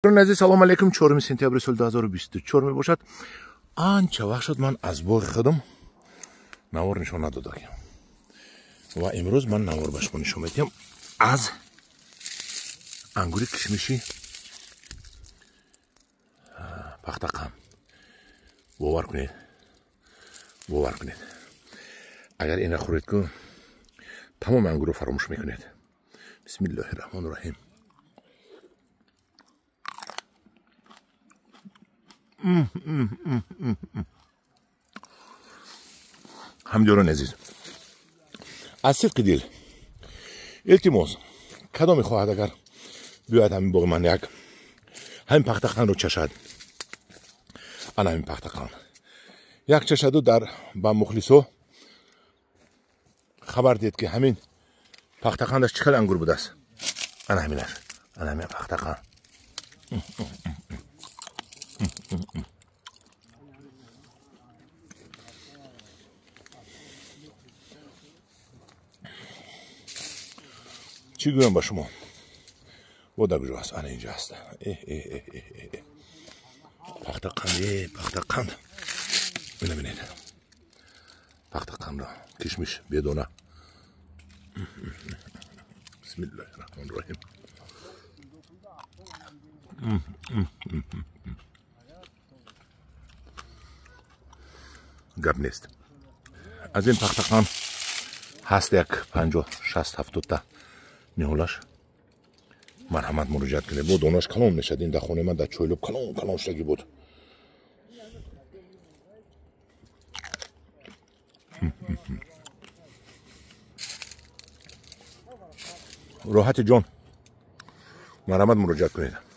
عزیز سلام علیکم. 4 سپتامبر سال 2024 میباشد. آنچه وقت شد من از باغ خودم نوار نشان ندادم و امروز من نوار بهش نشون میدم از انگور کشمشی پختقان. باور کنید اگر این خورید که تمام انگور رو فراموش میکنید. بسم الله الرحمن الرحیم. همجوران عزیز، از صدق دل التماس کدام میخواهد اگر بیاید همین باغ من یک همین پختقان رو چشد، انا همین پختقان یک چشد و در با مخلصو خبر دید که همین پختقان داشت چقدر انگور بوده است. انا همینش، انا همین پختقان. چی گویم با شما؟ و در کجا هست؟ انا اینجا هست. پختقان اینو ببینید، پختقان را کشمش بدونه. بسم الله الرحمن الرحیم. گپ نیست. از این پختقان هست یک 50-60-70 تا میهولش. مرحمت مراجعت کنید. بود دوناش کلان میشد. این در خونه من در چویلوب کلان شدگی بود. راحت جان مرحمت مراجعت کنید.